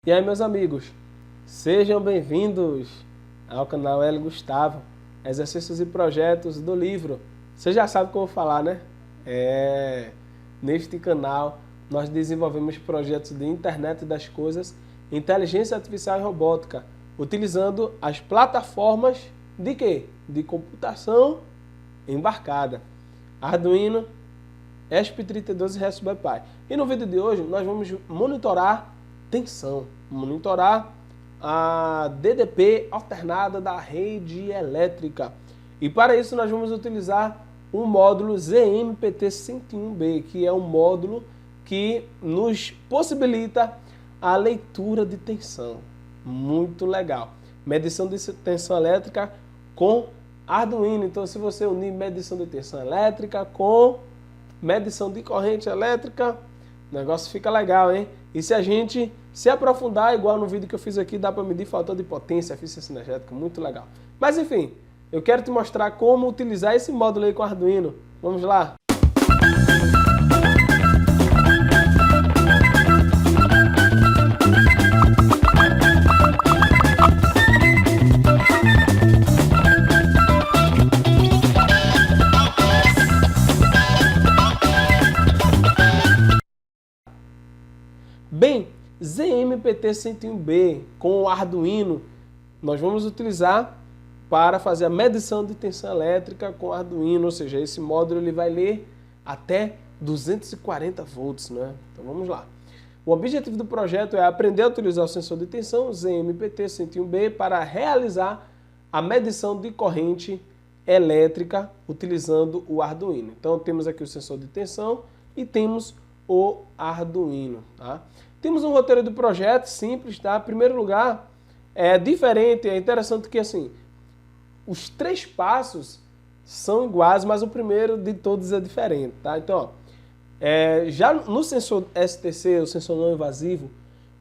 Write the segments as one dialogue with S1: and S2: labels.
S1: E aí, meus amigos, sejam bem-vindos ao canal L. Gustavo, exercícios e projetos do livro. Você já sabe o que eu vou falar, né? Neste canal nós desenvolvemos projetos de internet das coisas, inteligência artificial e robótica, utilizando as plataformas de quê? De computação embarcada. Arduino, ESP32 e Raspberry Pi. E no vídeo de hoje nós vamos monitorar tensão, monitorar a DDP alternada da rede elétrica. E para isso nós vamos utilizar um módulo ZMPT101B, que é um módulo que nos possibilita a leitura de tensão. Muito legal. Medição de tensão elétrica com Arduino. Então, se você unir medição de tensão elétrica com medição de corrente elétrica, o negócio fica legal, hein? E se a gente se aprofundar, igual no vídeo que eu fiz aqui, dá para medir fator de potência, eficiência energética, muito legal. Mas enfim, eu quero te mostrar como utilizar esse módulo aí com Arduino. Vamos lá? Bem, ZMPT101B com o Arduino, nós vamos utilizar para fazer a medição de tensão elétrica com o Arduino, ou seja, esse módulo ele vai ler até 240 volts, né? Então vamos lá. O objetivo do projeto é aprender a utilizar o sensor de tensão ZMPT101B para realizar a medição de corrente elétrica utilizando o Arduino. Então temos aqui o sensor de tensão e temos o Arduino, tá? Temos um roteiro do projeto simples, tá? Em primeiro lugar, é diferente, é interessante que assim, os 3 passos são iguais, mas o primeiro de todos é diferente, tá? Então, ó, já no sensor STC, o sensor não invasivo,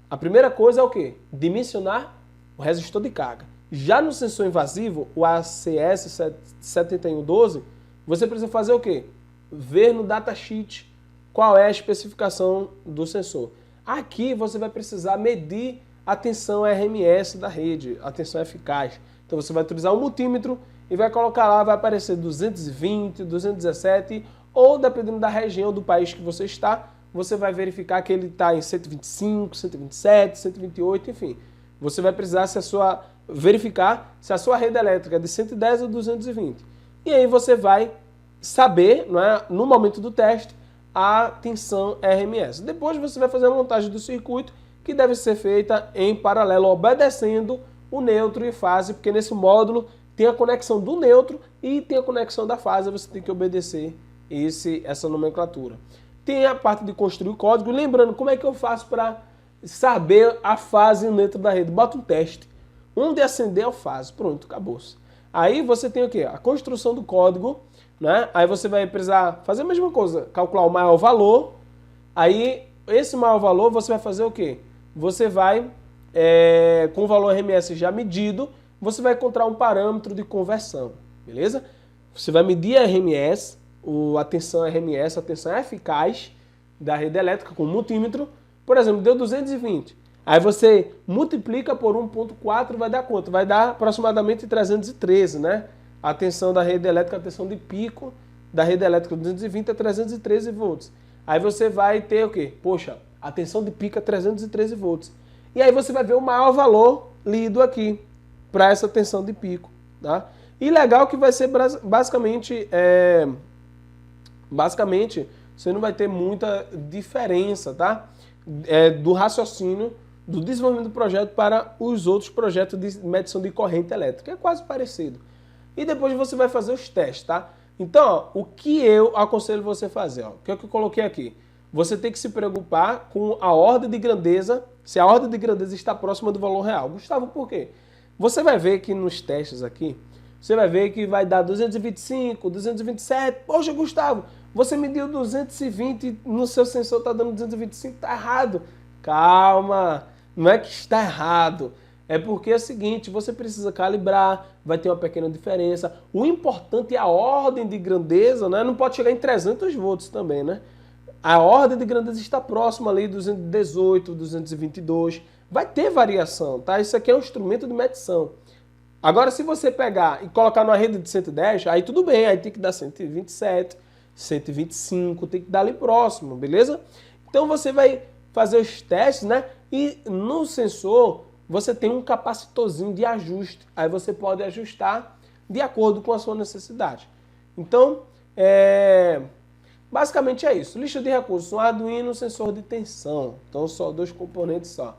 S1: a primeira coisa é o quê? Dimensionar o resistor de carga. Já no sensor invasivo, o ACS 7112, você precisa fazer o quê? Ver no datasheet qual é a especificação do sensor. Aqui você vai precisar medir a tensão RMS da rede, a tensão eficaz. Então você vai utilizar um multímetro e vai colocar lá, vai aparecer 220, 217, ou dependendo da região do país que você está, você vai verificar que ele está em 125, 127, 128, enfim. Você vai precisar verificar se a sua rede elétrica é de 110 ou 220. E aí você vai saber, não é, no momento do teste, a tensão RMS. Depois você vai fazer a montagem do circuito, que deve ser feita em paralelo, obedecendo o neutro e fase, porque nesse módulo tem a conexão do neutro e tem a conexão da fase, você tem que obedecer essa nomenclatura. Tem a parte de construir o código, lembrando, como é que eu faço para saber a fase e o neutro da rede? Bota um teste. Onde acender a fase, pronto, acabou-se. Aí você tem o quê? A construção do código, né? Aí você vai precisar fazer a mesma coisa, calcular o maior valor. Aí esse maior valor você vai fazer o quê? Você vai, com o valor RMS já medido, você vai encontrar um parâmetro de conversão, beleza? Você vai medir a RMS, a tensão RMS, a tensão eficaz da rede elétrica com multímetro. Por exemplo, deu 220. Aí você multiplica por 1.4, vai dar quanto? Vai dar aproximadamente 313, né? A tensão da rede elétrica, a tensão de pico da rede elétrica 220 a 313 volts. Aí você vai ter o quê? Poxa, a tensão de pico é 313 volts. E aí você vai ver o maior valor lido aqui para essa tensão de pico, tá? E legal que vai ser basicamente você não vai ter muita diferença, tá? Do raciocínio do desenvolvimento do projeto para os outros projetos de medição de corrente elétrica. É quase parecido. E depois você vai fazer os testes, tá? Então, ó, o que eu aconselho você fazer? Ó, o que eu coloquei aqui? Você tem que se preocupar com a ordem de grandeza, se a ordem de grandeza está próxima do valor real. Gustavo, por quê? Você vai ver que nos testes aqui, você vai ver que vai dar 225, 227. Poxa, Gustavo, você mediu 220 no seu sensor está dando 225, está errado. Calma, não é que está errado. É porque é o seguinte, você precisa calibrar, vai ter uma pequena diferença. O importante é a ordem de grandeza, né? Não pode chegar em 300 volts também, né? a ordem de grandeza está próxima ali, 218, 222. Vai ter variação, tá? Isso aqui é um instrumento de medição. Agora, se você pegar e colocar numa rede de 110, aí tudo bem, aí tem que dar 127, 125, tem que dar ali próximo, beleza? Então você vai fazer os testes, né? E no sensor você tem um capacitorzinho de ajuste. Aí você pode ajustar de acordo com a sua necessidade. Então, basicamente é isso. Lista de recursos, um Arduino, sensor de tensão. Então, só 2 componentes só.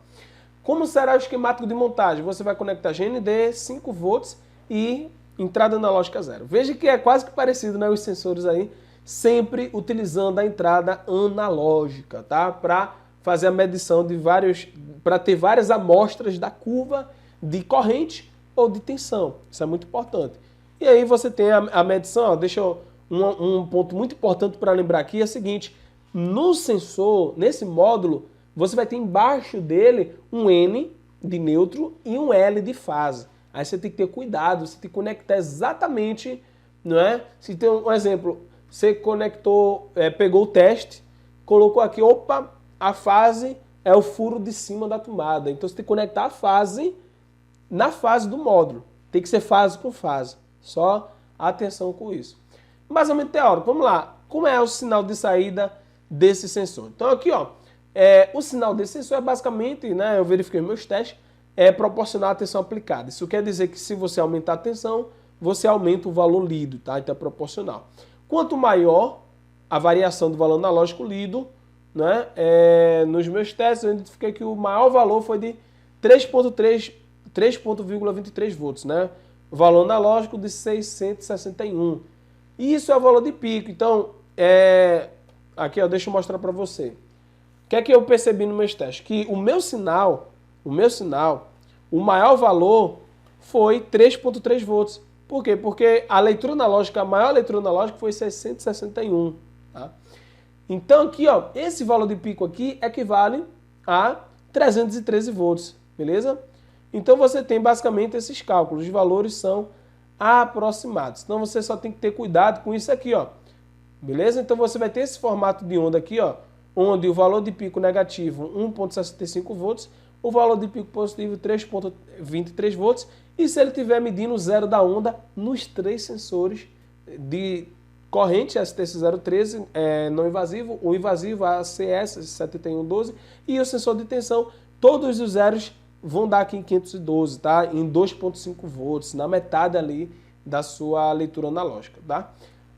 S1: Como será o esquemático de montagem? Você vai conectar GND, 5 volts e entrada analógica 0. Veja que é quase que parecido, né, os sensores aí, sempre utilizando a entrada analógica, tá? Para fazer a medição de para ter várias amostras da curva de corrente ou de tensão. Isso é muito importante. E aí você tem a medição, ó, um ponto muito importante para lembrar aqui é o seguinte, no sensor, nesse módulo, você vai ter embaixo dele um N de neutro e um L de fase. Aí você tem que ter cuidado, você tem que conectar exatamente, não é? Se tem um exemplo, você conectou, pegou o teste, colocou aqui, opa, a fase é o furo de cima da tomada. Então você tem que conectar a fase na fase do módulo. Tem que ser fase com fase. Só atenção com isso. Embasamento teórico, vamos lá. Como é o sinal de saída desse sensor? Então aqui, ó, o sinal desse sensor é basicamente, né, eu verifiquei meus testes, é proporcional à tensão aplicada. Isso quer dizer que se você aumentar a tensão, você aumenta o valor lido, tá? Então é proporcional. Quanto maior a variação do valor analógico lido, né, nos meus testes eu identifiquei que o maior valor foi de 3,23 volts, né? O valor analógico de 661. E isso é o valor de pico. Então, aqui, ó, deixa eu mostrar para você. O que é que eu percebi nos meus testes? Que o meu sinal, o maior valor foi 3,3 volts. Por quê? Porque a leitura analógica, a maior leitura analógica foi 661. Tá? Então aqui, ó, esse valor de pico aqui equivale a 313 volts, beleza? Então você tem basicamente esses cálculos, os valores são aproximados. Então você só tem que ter cuidado com isso aqui, ó. Beleza? Então você vai ter esse formato de onda aqui, ó, onde o valor de pico negativo 1,65 volts, o valor de pico positivo 3,23 volts, e se ele estiver medindo o zero da onda nos 3 sensores de corrente STC013 não invasivo, o invasivo ACS7112 e o sensor de tensão, todos os zeros vão dar aqui em 512, tá? Em 2,5 volts, na metade ali da sua leitura analógica, tá?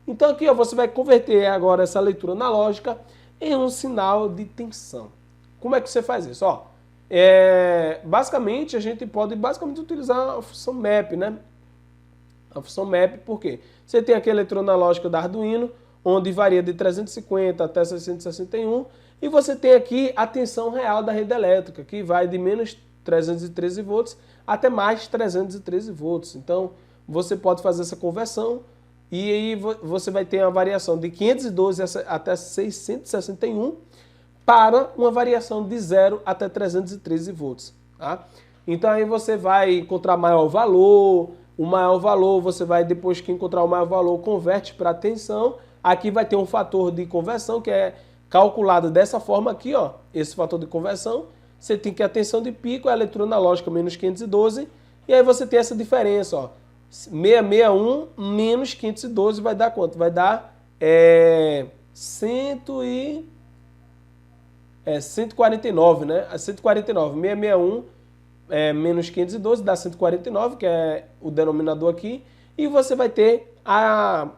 S1: Então aqui, ó, você vai converter agora essa leitura analógica em um sinal de tensão. Como é que você faz isso? Ó, basicamente, a gente pode utilizar a função map, né? A função map, por quê? Você tem aqui a leitura analógica da Arduino, onde varia de 350 até 661, e você tem aqui a tensão real da rede elétrica, que vai de menos 313 volts até mais 313 volts. Então, você pode fazer essa conversão e aí você vai ter uma variação de 512 até 661 para uma variação de 0 até 313 volts. Tá? Então, aí você vai encontrar maior valor. O maior valor, você vai, depois que encontrar o maior valor, converte para tensão. Aqui vai ter um fator de conversão que é calculado dessa forma aqui, ó. Esse fator de conversão. Você tem que a tensão de pico é a leitura analógica menos 512. E aí você tem essa diferença, ó. 661 menos 512 vai dar quanto? Vai dar 149, né? 149. 661 menos 512 dá 149, que é o denominador aqui, e você vai ter a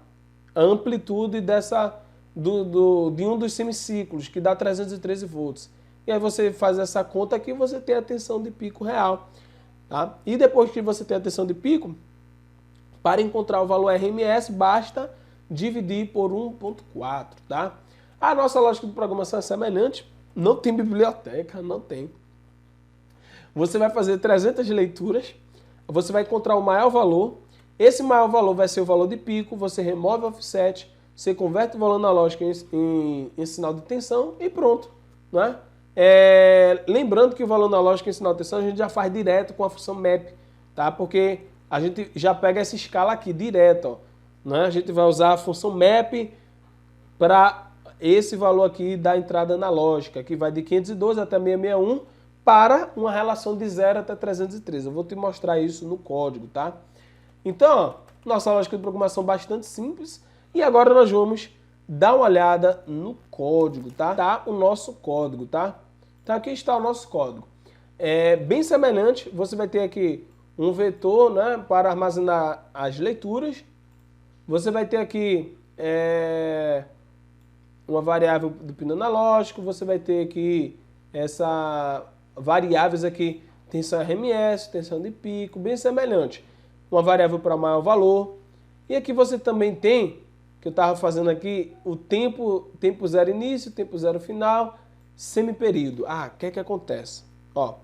S1: amplitude de um dos semiciclos, que dá 313 volts. E aí você faz essa conta aqui e você tem a tensão de pico real. Tá? E depois que você tem a tensão de pico, para encontrar o valor RMS, basta dividir por 1,4. Tá? A nossa lógica de programação é semelhante, não tem biblioteca, não tem. Você vai fazer 300 leituras, você vai encontrar o maior valor, esse maior valor vai ser o valor de pico, você remove o offset, você converte o valor analógico em sinal de tensão e pronto. Não é? Lembrando que o valor analógico em sinal de tensão a gente já faz direto com a função map, tá? Porque a gente já pega essa escala aqui direto, ó, né? A gente vai usar a função map para esse valor aqui da entrada analógica, que vai de 512 até 661, para uma relação de 0 até 313. Eu vou te mostrar isso no código, tá? Então, ó, nossa lógica de programação bastante simples. E agora nós vamos dar uma olhada no código, tá? Tá o nosso código, tá? Então aqui está o nosso código. É bem semelhante, você vai ter aqui um vetor, né, para armazenar as leituras. Você vai ter aqui uma variável do pino analógico, você vai ter aqui variáveis aqui, tensão RMS, tensão de pico, bem semelhante. Uma variável para maior valor. E aqui você também tem, que eu estava fazendo aqui, o tempo zero início, tempo zero final, semiperíodo. Ah, o que é que acontece? Ó,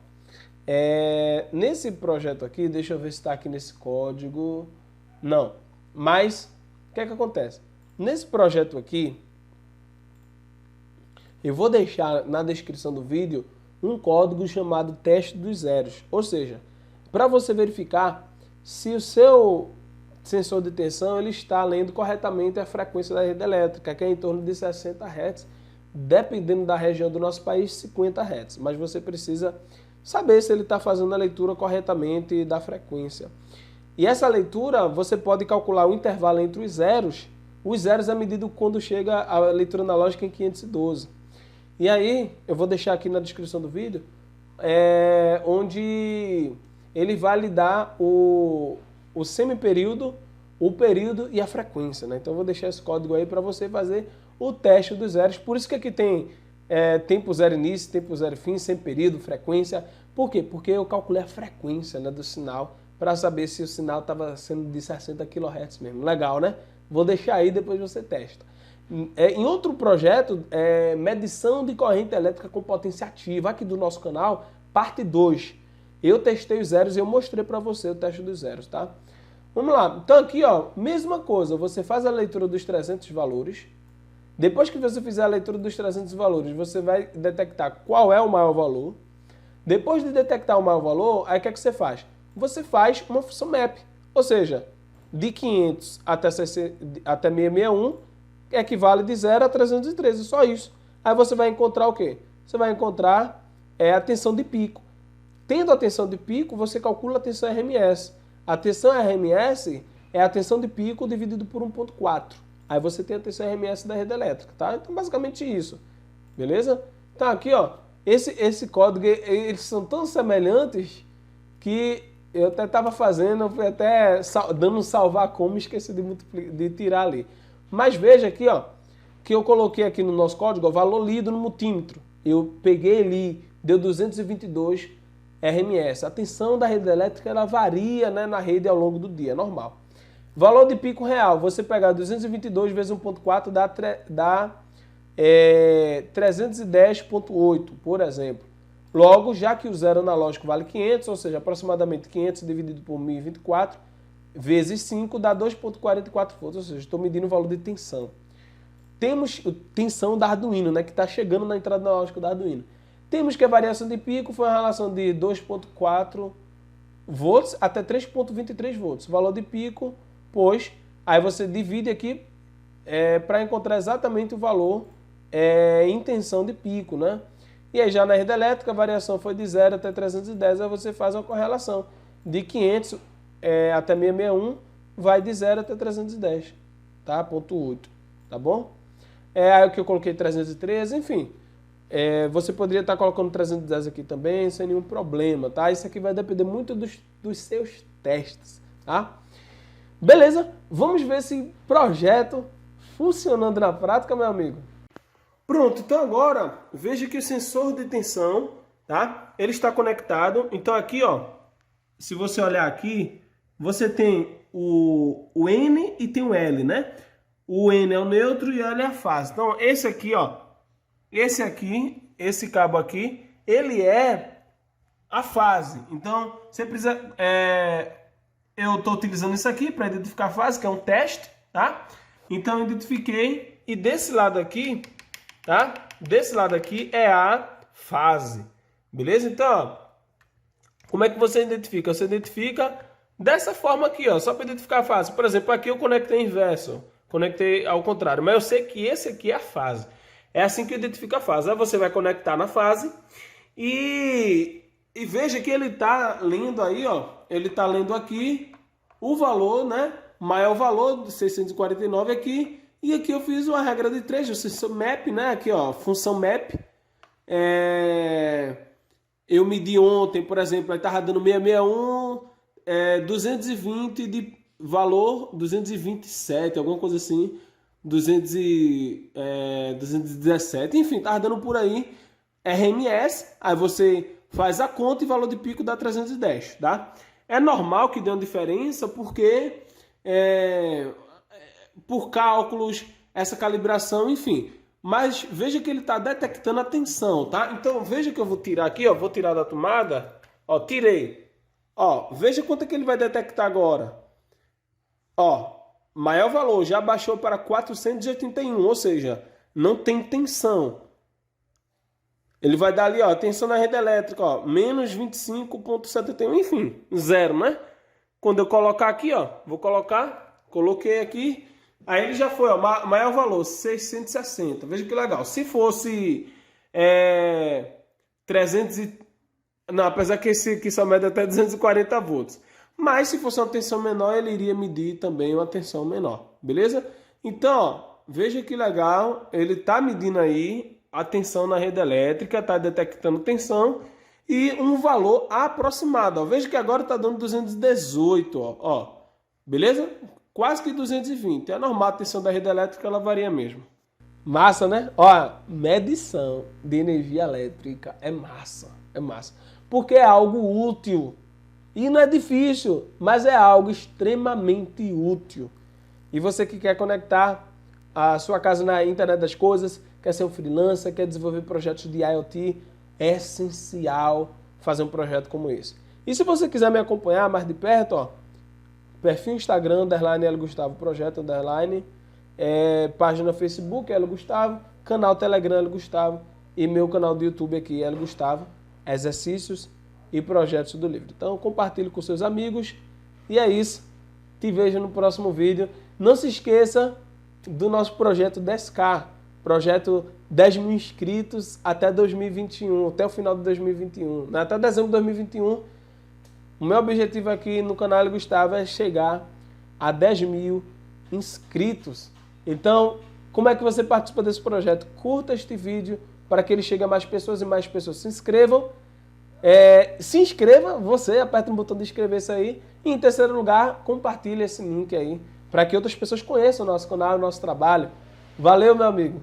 S1: nesse projeto aqui, deixa eu ver se está aqui nesse código. Não, mas o que é que acontece? Nesse projeto aqui, eu vou deixar na descrição do vídeo um código chamado teste dos zeros. Ou seja, para você verificar se o seu sensor de tensão ele está lendo corretamente a frequência da rede elétrica, que é em torno de 60 Hz, dependendo da região do nosso país, 50 Hz. Mas você precisa saber se ele está fazendo a leitura corretamente da frequência. E essa leitura, você pode calcular o intervalo entre os zeros. Os zeros é medido quando chega a leitura analógica em 512. E aí, eu vou deixar aqui na descrição do vídeo, onde ele vai lhe dar o semiperíodo, o período e a frequência, né? Então eu vou deixar esse código aí para você fazer o teste dos zeros. Por isso que aqui tem tempo zero início, tempo zero fim, semiperíodo, frequência. Por quê? Porque eu calculei a frequência, né, do sinal para saber se o sinal estava sendo de 60 kHz mesmo. Legal, né? Vou deixar aí, depois você testa. Em outro projeto, medição de corrente elétrica com potência ativa, aqui do nosso canal, parte 2. Eu testei os zeros e eu mostrei para você o teste dos zeros, tá? Vamos lá. Então aqui, ó, mesma coisa. Você faz a leitura dos 300 valores. Depois que você fizer a leitura dos 300 valores, você vai detectar qual é o maior valor. Depois de detectar o maior valor, aí o que é que você faz? Você faz uma função map. Ou seja, de 500 até 661 equivale de 0 a 313, só isso. Aí você vai encontrar o quê? Você vai encontrar a tensão de pico. Tendo a tensão de pico, você calcula a tensão RMS. A tensão RMS é a tensão de pico dividido por 1.4. Aí você tem a tensão RMS da rede elétrica, tá? Então, basicamente isso. Beleza? Então, aqui, ó, esse código, eles são tão semelhantes que eu até estava fazendo, fui até dando um salvar como, esqueci de tirar ali. Mas veja aqui, ó, que eu coloquei aqui no nosso código, ó, valor lido no multímetro. Eu peguei ali, deu 222 RMS. A tensão da rede elétrica ela varia, né, na rede ao longo do dia, normal. Valor de pico real, você pegar 222 vezes 1.4 dá 310.8, por exemplo. Logo, já que o zero analógico vale 500, ou seja, aproximadamente 500 dividido por 1024, vezes 5 dá 2.44 volts, ou seja, estou medindo o valor de tensão. Temos tensão da Arduino, né, que está chegando na entrada analógica da Arduino. Temos que a variação de pico foi uma relação de 2.4 volts até 3.23 volts. O valor de pico, pois, aí você divide aqui para encontrar exatamente o valor em tensão de pico, né? E aí já na rede elétrica a variação foi de 0 até 310, aí você faz uma correlação de 500 até 661, vai de 0 até 310, tá? Ponto 8, tá bom? Aí o que eu coloquei 313, enfim. Você poderia estar colocando 310 aqui também, sem nenhum problema, tá? Isso aqui vai depender muito dos seus testes, tá? Beleza? Vamos ver esse projeto funcionando na prática, meu amigo. Pronto, então agora, veja que o sensor de tensão, tá? Ele está conectado. Então aqui, ó, se você olhar aqui, você tem o N e tem o L, né? O N é o neutro e o L é a fase. Então esse aqui, ó, esse cabo aqui, ele é a fase. Então você precisa, eu estou utilizando isso aqui para identificar a fase, que é um teste, tá? Então eu identifiquei e desse lado aqui, tá? Desse lado aqui é a fase, beleza? Então, ó, como é que você identifica? Você identifica dessa forma aqui, ó, só para identificar a fase. Por exemplo, aqui eu conectei inverso, conectei ao contrário, mas eu sei que esse aqui é a fase. É assim que identifica a fase. Aí você vai conectar na fase e veja que ele está lendo aí, ó. Ele está lendo aqui o valor, né? Maior valor de 649 aqui. E aqui eu fiz uma regra de 3, o map, né? Aqui, ó, função map. Eu medi ontem, por exemplo, aí estava dando 661, 220 de valor, 227, alguma coisa assim, 217, enfim, estava dando por aí RMS, aí você faz a conta e valor de pico dá 310, tá? É normal que dê uma diferença porque por cálculos, essa calibração, enfim. Mas veja que ele está detectando a tensão, tá? Então veja que eu vou tirar aqui, ó, vou tirar da tomada, ó, tirei. Ó, veja quanto é que ele vai detectar agora. Ó, maior valor, já baixou para 481, ou seja, não tem tensão. Ele vai dar ali, ó, tensão na rede elétrica, ó, menos 25,71, enfim, zero, né? Quando eu colocar aqui, ó, vou colocar, coloquei aqui, aí ele já foi, ó, maior valor, 660, veja que legal. Se fosse 300 e... Não, apesar que esse só mede até 240 volts. Mas se fosse uma tensão menor, ele iria medir também uma tensão menor, beleza? Então, ó, veja que legal, ele está medindo aí a tensão na rede elétrica, está detectando tensão e um valor aproximado. Ó. Veja que agora está dando 218, ó, beleza? Quase que 220. É normal, a tensão da rede elétrica ela varia mesmo. Massa, né? Ó, medição de energia elétrica é massa, porque é algo útil. E não é difícil, mas é algo extremamente útil. E você que quer conectar a sua casa na internet das coisas, quer ser um freelancer, quer desenvolver projetos de IoT, é essencial fazer um projeto como esse. E se você quiser me acompanhar mais de perto, ó, perfil Instagram, _Hélio Gustavo, projeto, página Facebook, Hélio Gustavo, canal Telegram, Hélio Gustavo, e meu canal do YouTube aqui, Hélio Gustavo, exercícios e projetos do livro. Então compartilhe com seus amigos e é isso. Te vejo no próximo vídeo. Não se esqueça do nosso projeto 10K, projeto 10 mil inscritos até 2021, até o final de 2021, até dezembro de 2021. O meu objetivo aqui no canal Gustavo é chegar a 10 mil inscritos. Então, como é que você participa desse projeto? Curta este vídeo para que ele chegue a mais pessoas e mais pessoas se inscrevam. Se inscreva, você aperta no botão de inscrever-se aí. E em terceiro lugar, compartilhe esse link aí para que outras pessoas conheçam o nosso canal e o nosso trabalho. Valeu, meu amigo!